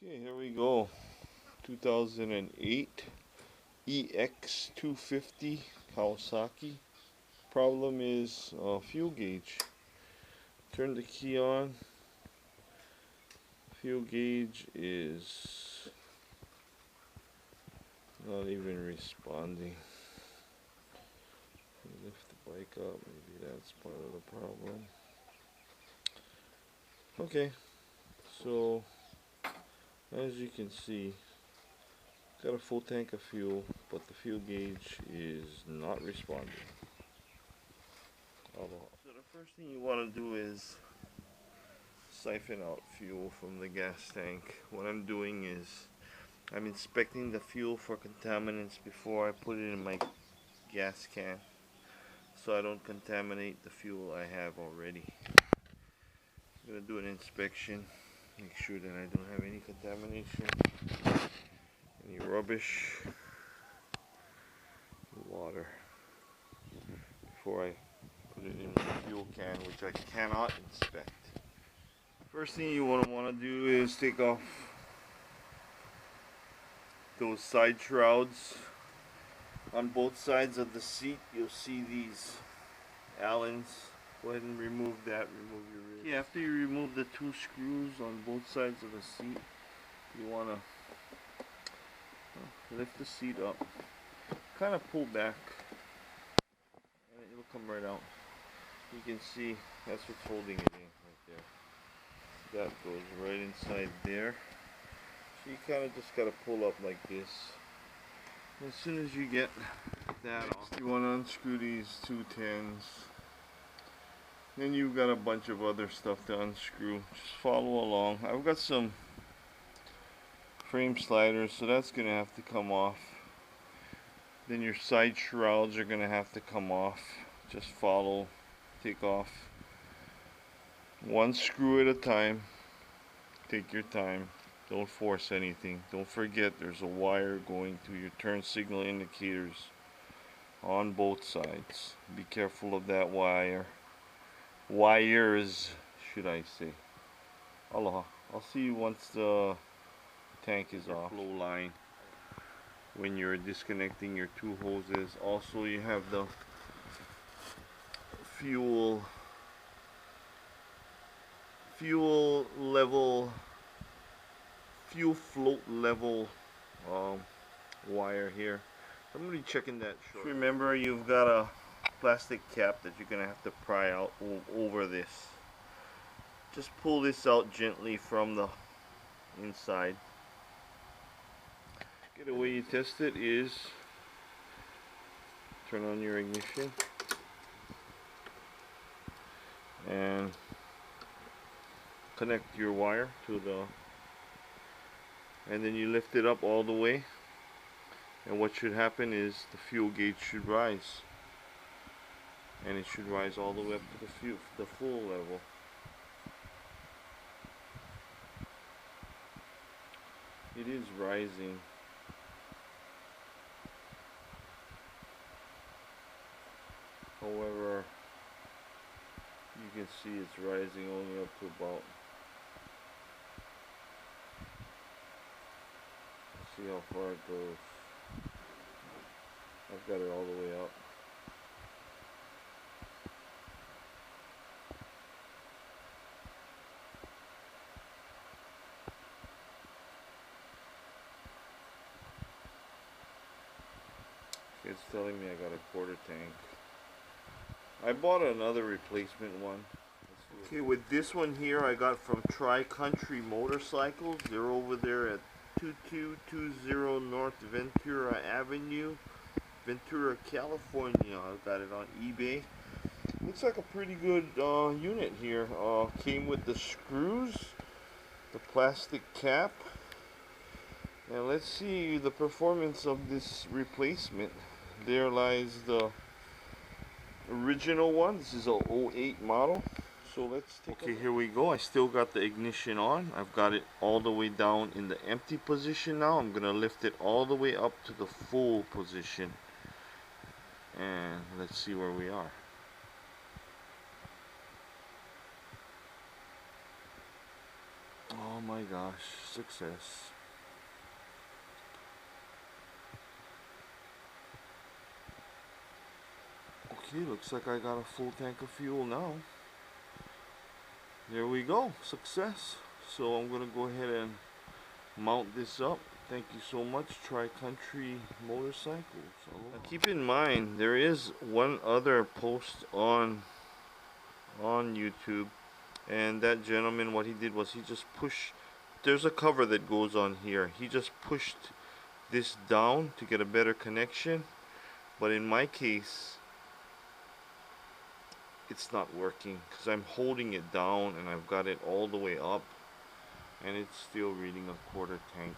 Okay, here we go. 2008 EX250 Kawasaki. Problem is fuel gauge. Turn the key on. Fuel gauge is not even responding. Lift the bike up, maybe that's part of the problem. Okay, so as you can see, got a full tank of fuel, but the fuel gauge is not responding. So the first thing you want to do is siphon out fuel from the gas tank. What I'm doing is I'm inspecting the fuel for contaminants before I put it in my gas can, so I don't contaminate the fuel I have already. I'm going to do an inspection, make sure that I don't have any contamination, any rubbish, water, before I put it in the fuel can, which I cannot inspect. First thing you want to do is take off those side shrouds. On both sides of the seat you'll see these Allens. Go ahead and remove that, remove your wrist. Okay, after you remove the two screws on both sides of the seat, you want to lift the seat up, kind of pull back, and it'll come right out. You can see that's what's holding it in right there. That goes right inside there. So you kind of just got to pull up like this. As soon as you get that off, you want to unscrew these two tins. Then you've got a bunch of other stuff to unscrew. Just follow along. I've got some frame sliders, so that's going to have to come off. Then your side shrouds are going to have to come off. Just follow, take off one screw at a time. Take your time. Don't force anything. Don't forget there's a wire going to your turn signal indicators on both sides. Be careful of that wire. Wires, should I say. Aloha. I'll see you once the tank is off. Flow line when you're disconnecting your two hoses. Also, you have the fuel float level wire here. I'm going to be checking that shortly. Remember, you've got a plastic cap that you're going to have to pry out over this. Just pull this out gently from the inside. Okay, the way you test it is turn on your ignition and connect your wire to the, and then you lift it up all the way, and what should happen is the fuel gauge should rise, and it should rise all the way up to the full level. It is rising. However, you can see it's rising only up to about, let's see how far it goes. I've got it all the way up. It's telling me I got a quarter tank. I bought another replacement one. Okay, with this one here I got from Tri-Country Motorcycles. They're over there at 2220 North Ventura Avenue, Ventura, California. I got it on eBay. Looks like a pretty good unit here. Came with the screws, the plastic cap, and let's see the performance of this replacement. There lies the original one. This is a 08 model. So let's take a look. Here we go. I still got the ignition on. I've got it all the way down in the empty position now. I'm gonna lift it all the way up to the full position, and let's see where we are. my gosh, success. Okay, looks like I got a full tank of fuel now. There we go, success. So I'm gonna go ahead and mount this up. Thank you so much, Tri-Country Motorcycles. Now keep in mind, there is one other post on YouTube, and that gentleman, what he did was he just pushed, there's a cover that goes on here. He just pushed this down to get a better connection, but in my case, it's not working because I'm holding it down and I've got it all the way up and it's still reading a quarter tank.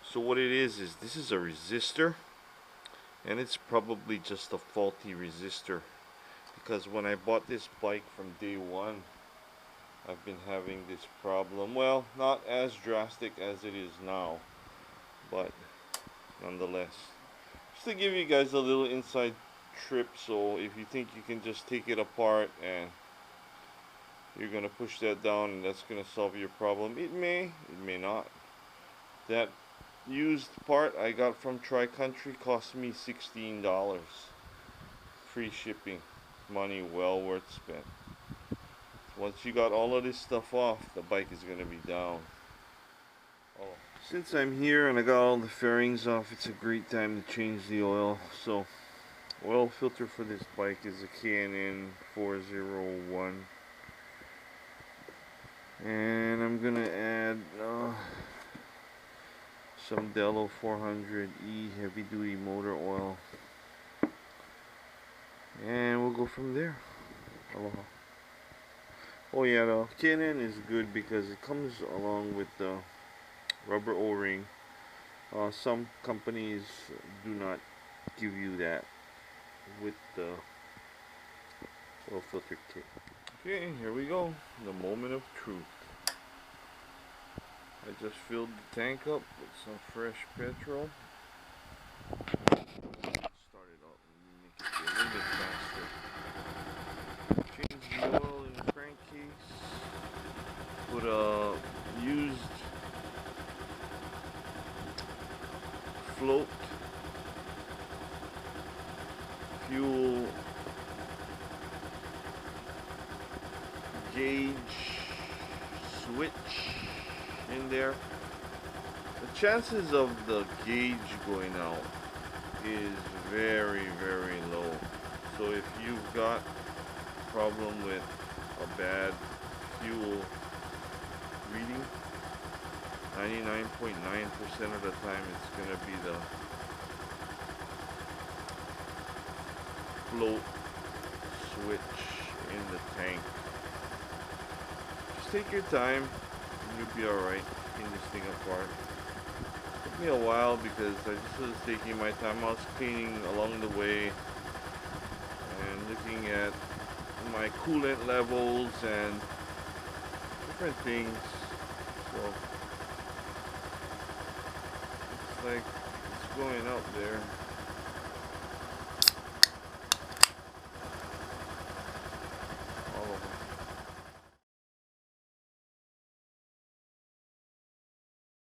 So what it is this is a resistor, and it's probably just a faulty resistor, because when I bought this bike from day one, I've been having this problem. Well, not as drastic as it is now, but nonetheless, just to give you guys a little inside trip. So if you think you can just take it apart and you're gonna push that down and that's gonna solve your problem, it may not. That used part I got from Tri-Country cost me $16. Free shipping. Money well worth spent. Once you got all of this stuff off, the bike is gonna be down. Oh. Since I'm here and I got all the fairings off, it's a great time to change the oil. So oil filter for this bike is a K&N 401, and I'm gonna add some Dello 400E heavy duty motor oil, and we'll go from there. Aloha. Oh yeah, the K&N is good because it comes along with the rubber O-ring. Some companies do not give you that with the oil filter kit. Okay, here we go. The moment of truth. I just filled the tank up with some fresh petrol. Start it up and make it go a little bit faster. Change the oil in the crankcase. Put a used float fuel gauge switch in there. The chances of the gauge going out is very, very low. So if you've got a problem with a bad fuel reading, 99.9% of the time it's going to be the float switch in the tank. Just take your time and you'll be alright taking this thing apart. It took me a while because I just was taking my time. I was cleaning along the way and looking at my coolant levels and different things. So it's like it's going up there.